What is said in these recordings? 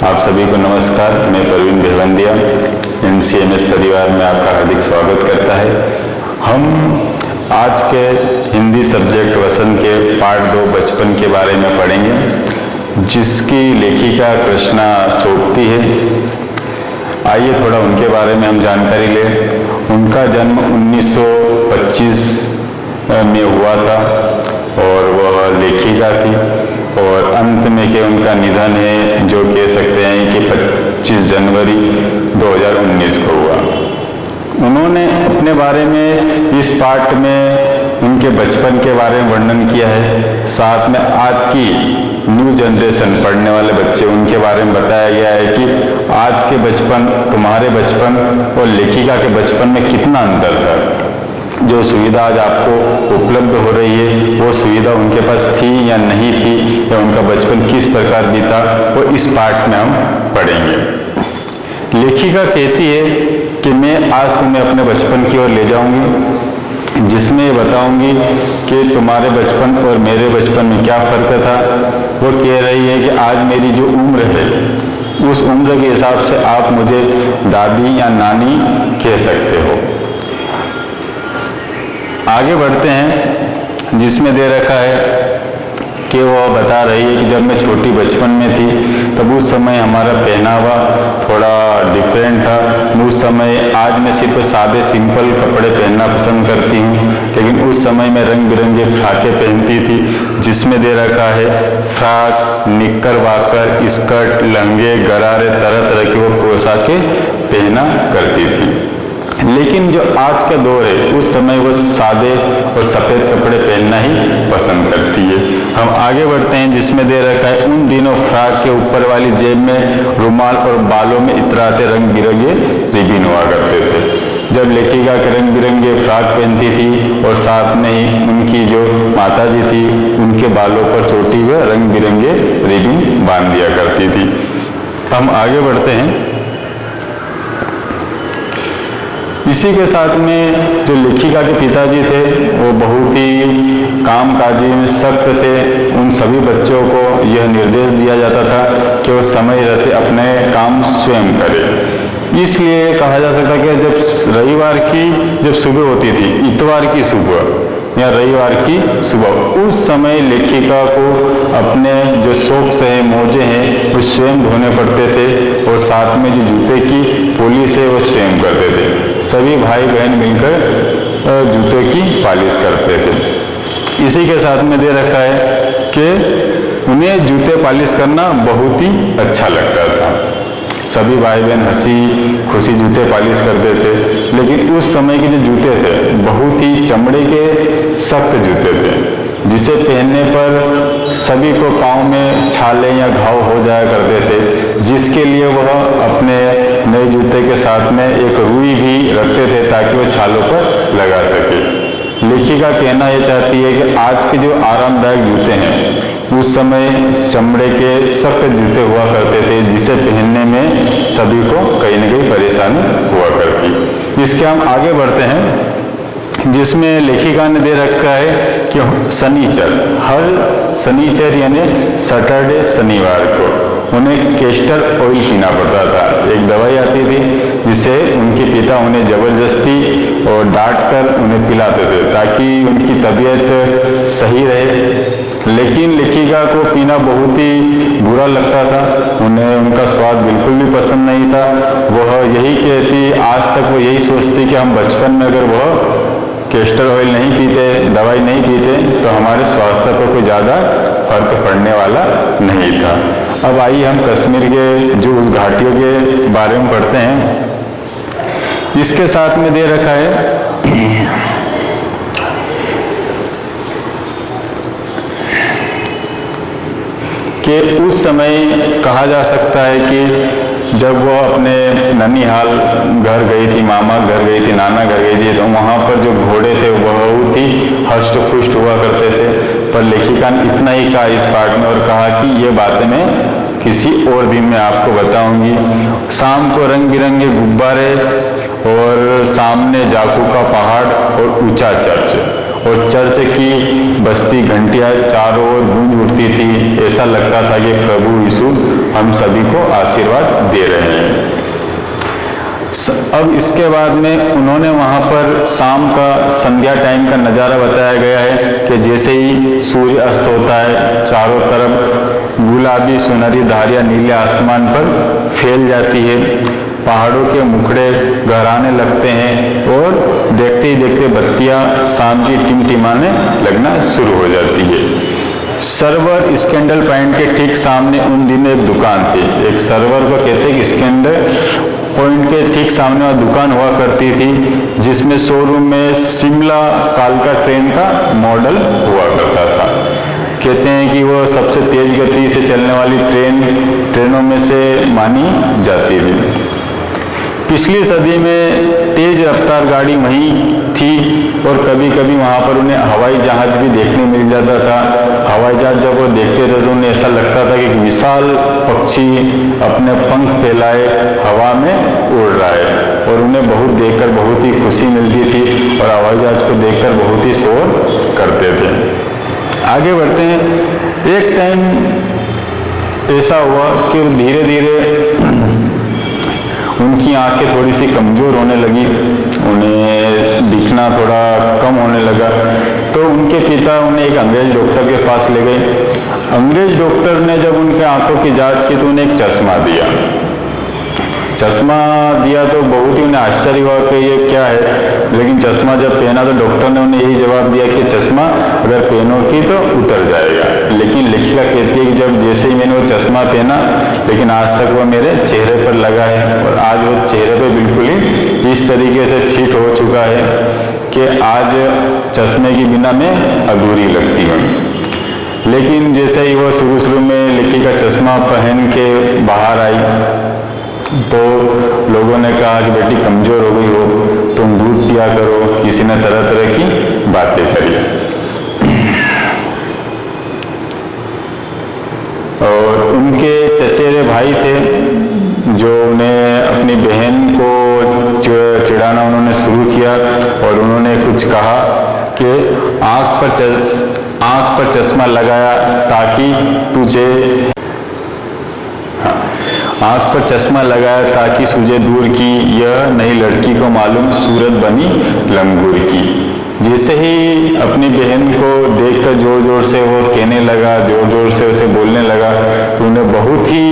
आप सभी को नमस्कार। मैं परवीन भिलवंदिया NCMS परिवार में आपका हार्दिक स्वागत करता है। हम आज के हिंदी सब्जेक्ट वसंत के पार्ट 2 बचपन के बारे में पढ़ेंगे, जिसकी लेखिका कृष्णा सोबती है। आइए थोड़ा उनके बारे में हम जानकारी लें। उनका जन्म 1925 में हुआ था और वह लेखिका थी, और अंत में के उनका निधन है, जो कह सकते हैं कि 25 जनवरी 2019 को हुआ। उन्होंने अपने बारे में इस पाठ में उनके बचपन के बारे में वर्णन किया है, साथ में आज की न्यू जनरेशन पढ़ने वाले बच्चे उनके बारे में बताया गया है कि आज के बचपन, तुम्हारे बचपन और लेखिका के बचपन में कितना अंतर था। जो सुविधा आज आपको उपलब्ध हो रही है, वो सुविधा उनके पास थी या नहीं थी, या उनका बचपन किस प्रकार बीता, वो इस पाठ में हम पढ़ेंगे। लेखिका कहती है कि मैं आज तुम्हें अपने बचपन की ओर ले जाऊंगी, जिसमें ये बताऊंगी कि तुम्हारे बचपन और मेरे बचपन में क्या फर्क था। वो कह रही है कि आज मेरी जो उम्र है, उस उम्र के हिसाब से आप मुझे दादी या नानी कह सकते हो। आगे बढ़ते हैं, जिसमें दे रखा है कि वो बता रही है कि जब मैं छोटी बचपन में थी, तब उस समय हमारा पहनावा थोड़ा डिफरेंट था। उस समय, आज मैं सिर्फ सादे सिंपल कपड़े पहनना पसंद करती हूँ, लेकिन उस समय मैं रंग बिरंगे फ्राकें पहनती थी, जिसमें दे रखा है फ्राक, निक्कर वाकर, स्कर्ट, लहंगे, गरारे, तरह तरह की वो पोशाकें पहना करती थी। लेकिन जो आज का दौर है, उस समय वो सादे और सफ़ेद कपड़े पहनना ही पसंद करती है। हम आगे बढ़ते हैं, जिसमें दे रखा है उन दिनों फ्राक के ऊपर वाली जेब में रुमाल और बालों में इतराते रंग बिरंगे रिबन हुआ करते थे। जब लेखिका के रंग बिरंगे फ्राक पहनती थी और साथ में ही उनकी जो माताजी थी, उनके बालों पर चोटी हुए रंग बिरंगे रिबन बांध दिया करती थी। हम आगे बढ़ते हैं। इसी के साथ में जो लेखिका के पिताजी थे, वो बहुत ही कामकाजी में सख्त थे। उन सभी बच्चों को यह निर्देश दिया जाता था कि वो समय रहते अपने काम स्वयं करें। इसलिए कहा जा सकता है कि जब रविवार की जब सुबह होती थी, इतवार की सुबह या रविवार की सुबह, उस समय लेखिका को अपने जो सॉक्स हैं, मोजे हैं, वो स्वयं धोने पड़ते थे, और साथ में जो जूते की पॉलिश है वो स्वयं करते थे। सभी भाई बहन मिलकर जूते की पॉलिश करते थे। इसी के साथ में दे रखा है कि उन्हें जूते पॉलिश करना बहुत ही अच्छा लगता था। सभी भाई बहन हंसी खुशी जूते पॉलिश करते थे, लेकिन उस समय के जो जूते थे, बहुत ही चमड़े के सख्त जूते थे, जिसे पहनने पर सभी को पाँव में छाले या घाव हो जाया करते थे, जिसके लिए वह अपने नए जूते के साथ में एक रुई भी रखते थे ताकि वो छालों पर लगा सके। लेखिका कहना यह चाहती है कि आज के जो आरामदायक जूते हैं, उस समय चमड़े के सख्त जूते हुआ करते थे, जिसे पहनने में सभी को कहीं न कहीं परेशानी हुआ करती। इसके हम आगे बढ़ते हैं, जिसमें लेखिका ने दे रखा है कि शनिचर, हर शनिचर यानी सैटरडे शनिवार को उन्हें कैस्टर ऑयल पीना पड़ता था। एक दवाई आती थी, जिसे उनके पिता उन्हें जबरदस्ती और डांट कर उन्हें पिलाते थे ताकि उनकी तबीयत सही रहे। लेकिन लेखिका को पीना बहुत ही बुरा लगता था, उन्हें उनका स्वाद बिल्कुल भी पसंद नहीं था। वह यही कहती, आज तक वो यही सोचती कि हम बचपन में अगर वह कैस्टर ऑयल नहीं पीते, दवाई नहीं पीते, तो हमारे स्वास्थ्य पर कोई ज़्यादा फर्क पड़ने वाला नहीं था। अब आइए हम कश्मीर के जो उस घाटियों के बारे में पढ़ते हैं। इसके साथ में दे रखा है कि उस समय कहा जा सकता है कि जब वो अपने ननिहाल घर गई थी, मामा घर गई थी, नाना घर गई थी, तो वहाँ पर जो घोड़े थे वो बहुत ही हष्ट पुष्ट हुआ करते थे। पर लेखिका ने इतना ही कहा इस पाठ में, और कहा कि ये बातें मैं किसी और दिन में आपको बताऊंगी। शाम को रंग बिरंगे गुब्बारे और सामने जाकू का पहाड़ और ऊंचा चर्च, और चर्च की बजती घंटियां चारों ओर गूंज उठती थी। ऐसा लगता था कि प्रभु यीशु हम सभी को आशीर्वाद दे रहे हैं। अब इसके बाद में उन्होंने वहाँ पर शाम का संध्या टाइम का नज़ारा बताया गया है कि जैसे ही सूर्य अस्त होता है चारों तरफ गुलाबी सुनहरी धारियाँ नीले आसमान पर फैल जाती है, पहाड़ों के मुखड़े गहराने लगते हैं और देखते ही देखते बत्तियाँ शाम की टिमटिमाने लगना शुरू हो जाती है। सर्वर स्कैंडल पॉइंट के ठीक सामने उन दिनों एक दुकान थी। एक सर्वर को कहते हैं कि स्कैंडल पॉइंट के ठीक सामने वह दुकान हुआ करती थी जिसमें शोरूम में शिमला कालका ट्रेन का मॉडल हुआ करता था। कहते हैं कि वह सबसे तेज गति से चलने वाली ट्रेनों में से मानी जाती थी। पिछली सदी में तेज रफ्तार गाड़ी वहीं थी और कभी कभी वहाँ पर उन्हें हवाई जहाज भी देखने मिल जाता था। हवाई जहाज जब वो देखते थे तो उन्हें ऐसा लगता था कि विशाल पक्षी अपने पंख फैलाए हवा में उड़ रहा है और उन्हें बहुत देखकर बहुत ही खुशी मिलती थी और हवाई जहाज को देखकर बहुत ही शोर करते थे। आगे बढ़ते हैं। एक टाइम ऐसा हुआ कि धीरे धीरे उनकी आंखें थोड़ी सी कमजोर होने लगी, उन्हें दिखना थोड़ा कम होने लगा। तो उनके पिता उन्हें एक अंग्रेज डॉक्टर के पास ले गए। अंग्रेज डॉक्टर ने जब उनके आंखों की जांच की तो उन्हें एक चश्मा दिया। चश्मा दिया तो बहुत ही उन्हें आश्चर्य हुआ कि ये क्या है, लेकिन चश्मा जब पहना तो डॉक्टर ने उन्हें यही जवाब दिया कि चश्मा अगर पहनोगी तो उतर जाएगा। लेकिन लेखिका कहती है कि जब जैसे ही मैंने वो चश्मा पहना लेकिन आज तक वो मेरे चेहरे पर लगा है और आज वो चेहरे पे बिल्कुल ही इस तरीके से फिट हो चुका है कि आज चश्मे के बिना मैं अधूरी लगती हूँ। लेकिन जैसे ही वो शुरू में लेखिका चश्मा पहन के बाहर आई तो लोगों ने कहा कि बेटी कमजोर हो गई हो, तुम दूध पिया करो। किसी ने तरह तरह की बातें करी और उनके चचेरे भाई थे जो उन्हें अपनी बहन को चिढ़ाना उन्होंने शुरू किया और उन्होंने कुछ कहा कि आंख पर चश्मा लगाया ताकि तुझे आंख पर चश्मा लगाया ताकि सूझे दूर की यह नई लड़की को मालूम सूरत बनी लंगूर की। जैसे ही अपनी बहन को देखकर जोर जोर से वो कहने लगा, जोर जोर से उसे बोलने लगा तो उन्हें बहुत ही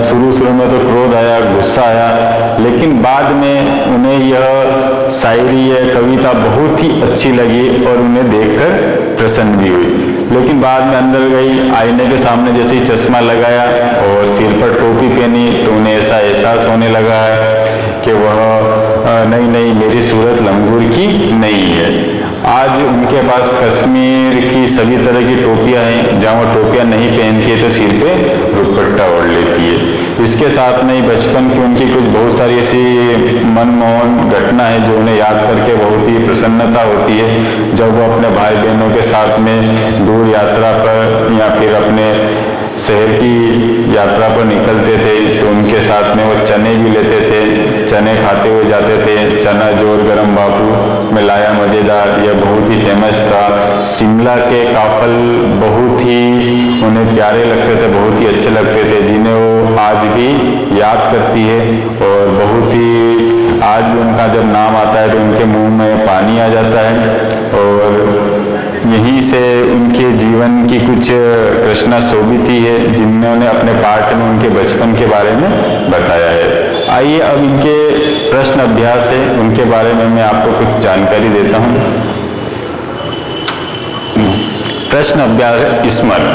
शुरू में तो क्रोध आया, गुस्सा आया, लेकिन बाद में उन्हें यह शायरी या कविता बहुत ही अच्छी लगी और उन्हें देखकर प्रसन्न भी हुई। लेकिन बाद में अंदर गई, आईने के सामने जैसे ही चश्मा लगाया और सिर पर टोपी पहनी तो उन्हें ऐसा एहसास होने लगा है कि वह नहीं मेरी सूरत लंगूर की नहीं है। आज उनके पास कश्मीर की सभी तरह की टोपियां हैं, जहाँ वो टोपियां नहीं पहनती है तो सिर पे दुपट्टा ओढ़ लेती है। इसके साथ में ही बचपन की उनकी कुछ बहुत सारी ऐसी मनमोहन घटना है जो उन्हें याद करके बहुत ही प्रसन्नता होती है। जब वो अपने भाई बहनों के साथ में दूर यात्रा पर या फिर अपने शहर की यात्रा पर निकलते थे तो उनके साथ में वो चने भी लेते थे, चने खाते हुए जाते थे। चना जोर गरम बाबू में लाया मज़ेदार, यह बहुत ही फेमस था। शिमला के काफल बहुत ही उन्हें प्यारे लगते थे, बहुत ही अच्छे लगते थे, जिन्हें वो आज भी याद करती है और बहुत ही आज भी उनका जब नाम आता है तो उनके मुंह में पानी आ जाता है। और यहीं से उनके जीवन की कुछ कृष्णा शोभिती है जिन्होंने अपने पाठ में उनके बचपन के बारे में बताया है। आइए अब इनके प्रश्न अभ्यास है, उनके बारे में मैं आपको कुछ जानकारी देता हूँ। प्रश्न अभ्यास स्मरण,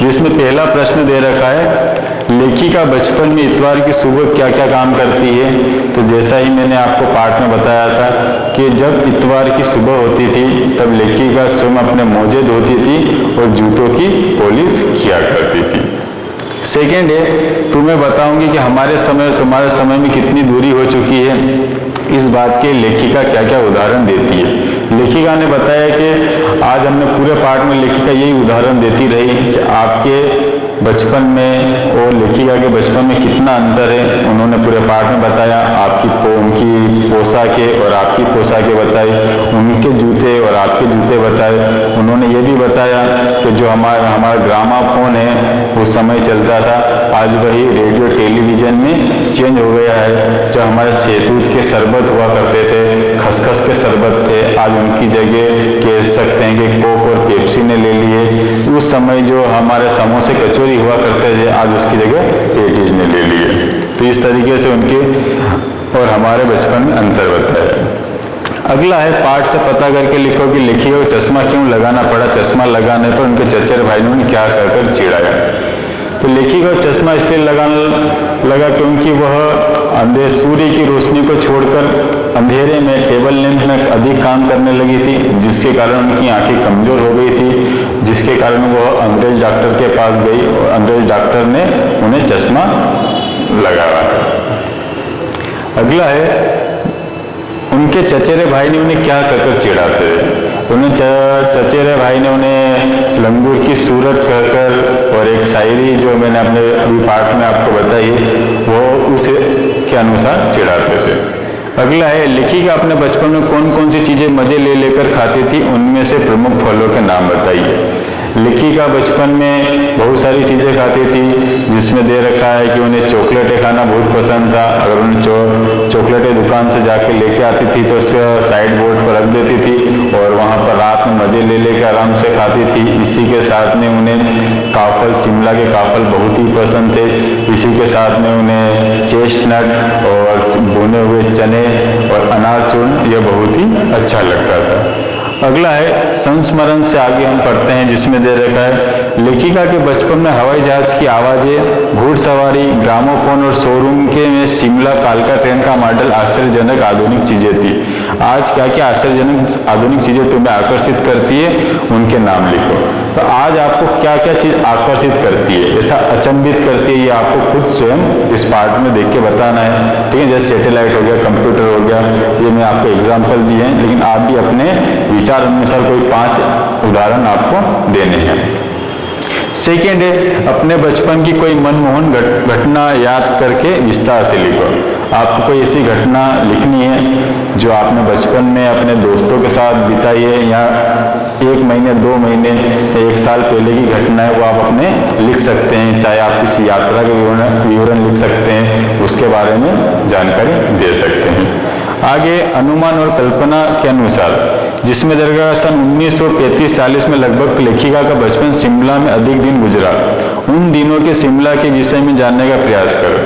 जिसमें पहला प्रश्न दे रखा है लेखिका बचपन में इतवार की सुबह क्या क्या काम करती है। तो जैसा ही मैंने आपको पाठ में बताया था कि जब इतवार की सुबह होती थी तब लेखिका स्वयं अपने मोजे धोती थी और जूतों की पॉलिश किया करती थी। सेकेंड है, तुम्हें बताऊंगी कि हमारे समय और तुम्हारे समय में कितनी दूरी हो चुकी है। इस बात के लेखिका क्या क्या उदाहरण देती है। लेखिका ने बताया कि आज हमने पूरे पाठ में लेखिका यही उदाहरण देती रही कि आपके बचपन में और लेखिका के बचपन में कितना अंतर है उन्होंने पूरे पाठ में बताया। उनकी पोशाकें और आपकी पोशाकें बताई, उनके जूते और आपके जूते बताए। उन्होंने ये भी बताया कि जो हमारा ग्रामाफोन है उस समय चलता था, आज वही रेडियो टेलीविजन में चेंज हो गया है। जो हमारे शहतूत के शरबत हुआ करते थे, खसखस के शरबत थे, आज उनकी जगह कह सकते हैं कि कोक और पेप्सी ने ले लिए। उस समय जो हमारे समोसे कचौरी हुआ करते थे, आज उसकी जगह पेटीज ने ले लिए। तो इस तरीके से उनके और हमारे बचपन में अंतर बताया। अगला है, पाठ से पता करके लिखो कि लेखिका को चश्मा क्यों लगाना पड़ा। चश्मा लगाने पर उनके चचेरे भाइयों ने क्या कहकर चिढ़ाया। तो लेखिका को चश्मा इसलिए लगा क्योंकि वह सूर्य की रोशनी को छोड़कर अंधेरे में टेबल लैंप में अधिक काम करने लगी थी, जिसके कारण उनकी आंखें कमजोर हो गई थी, जिसके कारण वह अंग्रेज डॉक्टर के पास गई और अंग्रेज डॉक्टर ने उन्हें चश्मा लगाया। अगला है, उनके चचेरे भाई ने उन्हें क्या कहकर चिढ़ाते थे। उन्हें चचेरे भाई ने उन्हें लंगूर की सूरत कहकर और एक शायरी जो मैंने अपने अभी पाठ में आपको बताई वो उस के अनुसार चिढ़ाते थे। अगला है, लेखिका अपने बचपन में कौन कौन सी चीजें मजे ले लेकर खाती थी, उनमें से प्रमुख फलों के नाम बताइए। लेखिका बचपन में बहुत सारी चीजें खाती थी, जिसमें दे रखा है कि उन्हें चॉकलेटें खाना बहुत पसंद था। अगर उन्हें चॉकलेटें दुकान से जाके लेके आती थी तो उससे साइड बोर्ड पर रख देती थी और वहां पर रात में मजे ले लेकर आराम से खाती थी। इसी के साथ में उन्हें काफल, शिमला के काफल बहुत ही पसंद थे। इसी के साथ में उन्हें चेस्टनट और भुने हुए चने और अनारचूर्ण यह बहुत ही अच्छा लगता था। अगला है, संस्मरण से आगे हम पढ़ते हैं, जिसमें दे रखा है, लेखिका के बचपन में हवाई जहाज की आवाजें, घुड़सवारी, ग्रामोफोन और शोरूम के में शिमला कालका ट्रेन का मॉडल आश्चर्यजनक आधुनिक चीजें थी। आज क्या क्या आश्चर्यजनक आधुनिक चीजें तुम्हें आकर्षित करती है, उनके नाम लिखो। तो आज आपको क्या क्या चीज आकर्षित करती है, ऐसा अचंभित करती है, ये आपको खुद स्वयं इस पार्ट में देख के बताना है। ठीक है, जैसे सैटेलाइट हो गया, कंप्यूटर हो गया, ये मैं आपको एग्जाम्पल दिए हैं, लेकिन आप भी अपने विचार अनुसार कोई 5 उदाहरण आपको देने हैं। सेकेंड है, अपने बचपन की कोई मनमोहन घटना याद करके विस्तार से लिखो। आपको कोई ऐसी घटना लिखनी है जो आपने बचपन में अपने दोस्तों के साथ बिताई है, या 1 महीने, 2 महीने, 1 साल पहले की घटना है, वो आप अपने लिख सकते हैं। चाहे आप किसी यात्रा के विवरण लिख सकते हैं, उसके बारे में जानकारी दे सकते हैं। आगे, अनुमान और कल्पना के अनुसार, जिसमें दरगाह सन 1935-40 में लगभग लेखिका का बचपन शिमला में अधिक दिन गुजरा, उन दिनों के शिमला के विषय में जानने का प्रयास करो।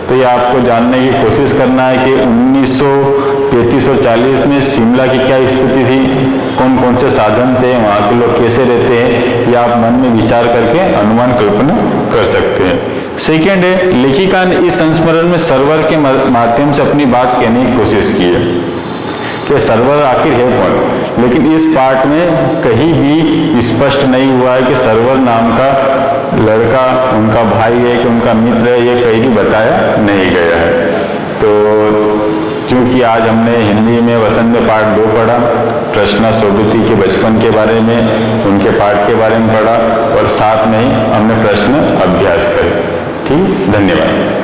तो ये आपको जानने की कोशिश करना है कि 1935 और 40 में शिमला की क्या स्थिति थी, कौन कौन से साधन थे, वहाँ के लोग कैसे रहते हैं, या आप मन में विचार करके अनुमान कल्पना कर सकते हैं। सेकेंड है, लेखिका ने इस संस्मरण में सर्वर के माध्यम से अपनी बात कहने की कोशिश की है कि सर्वर आखिर है कौन, लेकिन इस पार्ट में कहीं भी स्पष्ट नहीं हुआ है कि सर्वर नाम का लड़का उनका भाई है कि उनका मित्र है, ये कहीं भी बताया नहीं गया है। तो क्योंकि आज हमने हिंदी में वसंत में पार्ट 2 पढ़ा, कृष्णा सोबती के बचपन के बारे में, उनके पाठ के बारे में पढ़ा और साथ में ही हमने प्रश्न अभ्यास करे। ठीक, धन्यवाद।